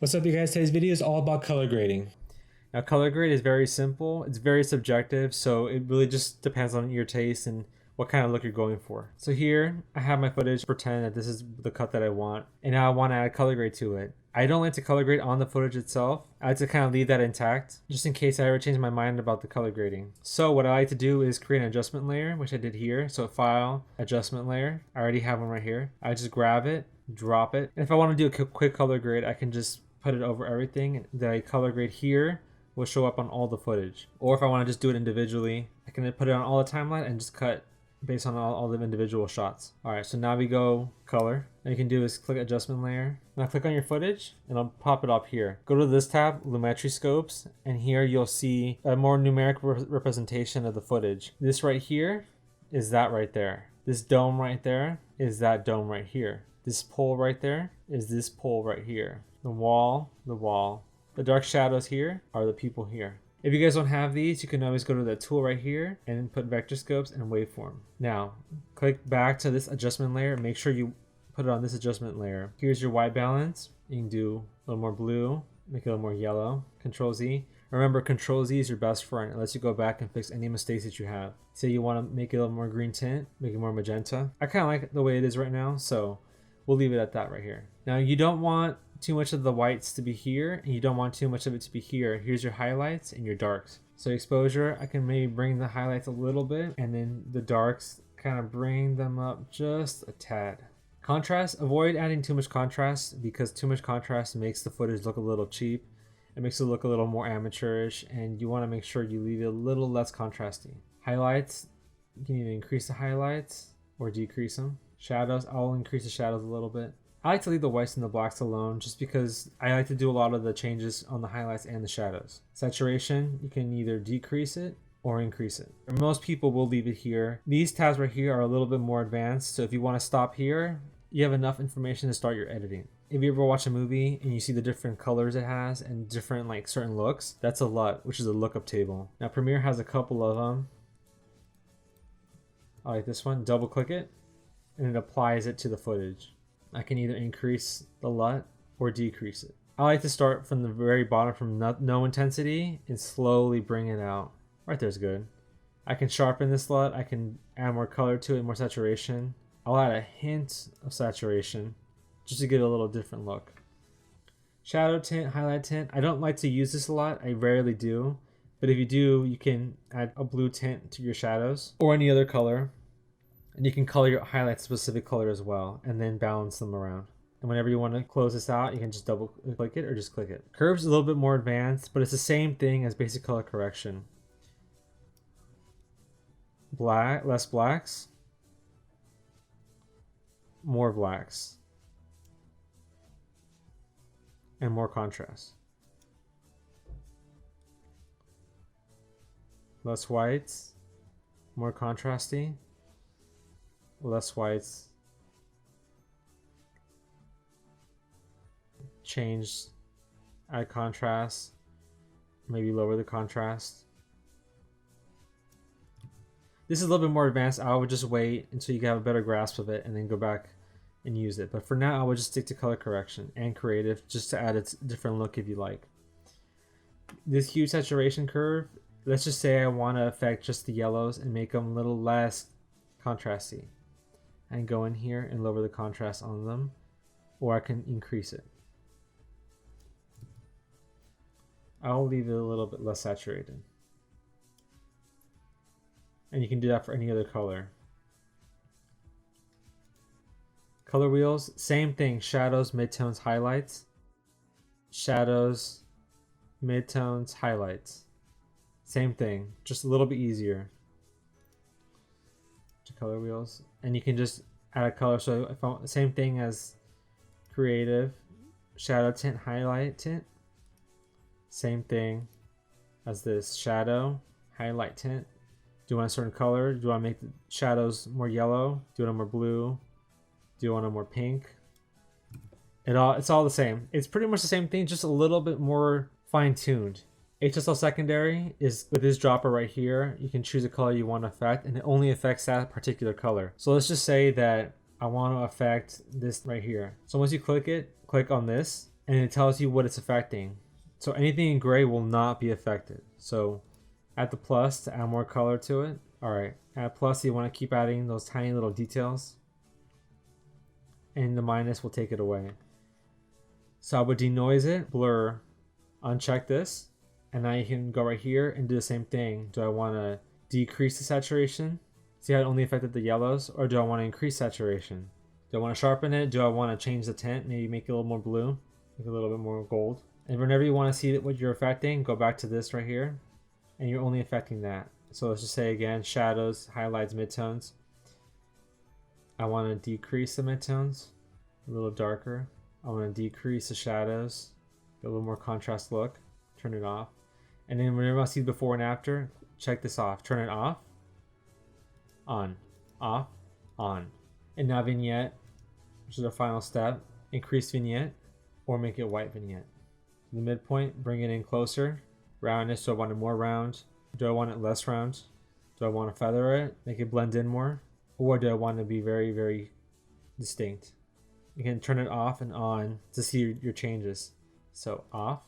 What's up, you guys? Today's video is all about color grading. Now, color grade is very simple. It's very subjective, so it really just depends on your taste and what kind of look you're going for. So here, I have my footage, pretend that this is the cut that I want, and now I want to add a color grade to it. I don't like to color grade on the footage itself. I like to kind of leave that intact, just in case I ever change my mind about the color grading. So what I like to do is create an adjustment layer, which I did here. So File, Adjustment Layer. I already have one right here. I just grab it, drop it. And if I want to do a quick color grade, I can just put it over everything. The color grade here will show up on all the footage. Or if I want to just do it individually, I can put it on all the timeline and just cut based on all the individual shots. All right, so now we go color. What you can do is click adjustment layer. Now click on your footage and I'll pop it up here. Go to this tab, Lumetri Scopes, and here you'll see a more numeric representation of the footage. This right here is that right there. This dome right there is that dome right here. This pole right there is this pole right here. The wall. The dark shadows here are the people here. If you guys don't have these, you can always go to the tool right here and put vector scopes and waveform. Now, click back to this adjustment layer. Make sure you put it on this adjustment layer. Here's your white balance. You can do a little more blue, make it a little more yellow. Control Z. Remember, Control Z is your best friend. It lets you go back and fix any mistakes that you have. Say you want to make it a little more green tint, make it more magenta. I kind of like it the way it is right now, so we'll leave it at that right here. Now, you don't want too much of the whites to be here, and you don't want too much of it to be here. Here's your highlights and your darks. So exposure, I can maybe bring the highlights a little bit, and then the darks, kind of bring them up just a tad. Contrast, avoid adding too much contrast, because too much contrast makes the footage look a little cheap. It makes it look a little more amateurish, and you want to make sure you leave it a little less contrasty. Highlights, you can either increase the highlights or decrease them. Shadows, I'll increase the shadows a little bit. I like to leave the whites and the blacks alone just because I like to do a lot of the changes on the highlights and the shadows. Saturation, you can either decrease it or increase it. Most people will leave it here. These tabs right here are a little bit more advanced, so if you want to stop here, you have enough information to start your editing. If you ever watch a movie and you see the different colors it has and different like certain looks, that's a LUT, which is a lookup table. Now Premiere has a couple of them. I like this one. Double click it and it applies it to the footage. I can either increase the LUT or decrease it. I like to start from the very bottom from no intensity and slowly bring it out. Right there's good. I can sharpen this LUT. I can add more color to it, more saturation. I'll add a hint of saturation just to get a little different look. Shadow tint, highlight tint. I don't like to use this a lot. I rarely do. But if you do, you can add a blue tint to your shadows or any other color. And you can color your highlights a specific color as well, and then balance them around. And whenever you want to close this out, you can just double click it or just click it. Curves a little bit more advanced, but it's the same thing as basic color correction. Black, less blacks, more blacks, and more contrast. Less whites, more contrasty. Less whites, change, add contrast, maybe lower the contrast. This is a little bit more advanced. I would just wait until you have a better grasp of it and then go back and use it. But for now, I would just stick to color correction and creative just to add a different look if you like. This hue saturation curve, let's just say I want to affect just the yellows and make them a little less contrasty. And go in here and lower the contrast on them, or I can increase it. I'll leave it a little bit less saturated. And you can do that for any other color. Color wheels, same thing. Shadows, midtones, highlights. Shadows, midtones, highlights. Same thing, just a little bit easier. Color wheels, and you can just add a color. So if I, same thing as creative, shadow tint, highlight tint, same thing as this shadow, highlight tint. Do you want a certain color? Do you want to make the shadows more yellow? Do you want them more blue? Do you want them more pink? It's all the same. It's pretty much the same thing, just a little bit more fine-tuned. HSL secondary is with this dropper right here. You can choose a color you want to affect, and it only affects that particular color. So let's just say that I want to affect this right here. So once you click it, click on this, and it tells you what it's affecting. So anything in gray will not be affected. So add the plus to add more color to it. All right, add plus, you want to keep adding those tiny little details, and the minus will take it away. So I would denoise it, blur, uncheck this, and now you can go right here and do the same thing. Do I want to decrease the saturation? See how it only affected the yellows? Or do I want to increase saturation? Do I want to sharpen it? Do I want to change the tint? Maybe make it a little more blue, make it a little bit more gold. And whenever you want to see what you're affecting, go back to this right here, and you're only affecting that. So let's just say again, shadows, highlights, midtones. I want to decrease the midtones, a little darker. I want to decrease the shadows, get a little more contrast look, turn it off. And then whenever I see before and after, check this off, turn it off, on, off, on. And now vignette, which is the final step, increase vignette or make it white vignette. The midpoint, bring it in closer. Roundness, do I want it more round? Do I want it less round? Do I want to feather it, make it blend in more? Or do I want to be very, very distinct? You can turn it off and on to see your changes. So off,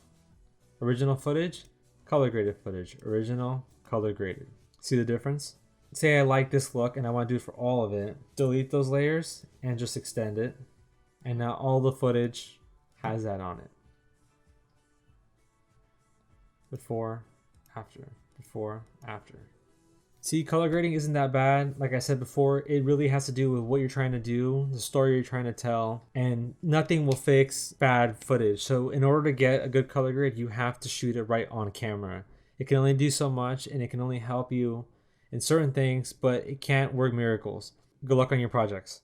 original footage, color graded footage, original, color graded. See the difference? Say I like this look and I want to do it for all of it. Delete those layers and just extend it. And now all the footage has that on it. Before, after, before, after. See, color grading isn't that bad. Like I said before, it really has to do with what you're trying to do, the story you're trying to tell, and nothing will fix bad footage. So in order to get a good color grade, you have to shoot it right on camera. It can only do so much, and it can only help you in certain things, but it can't work miracles. Good luck on your projects.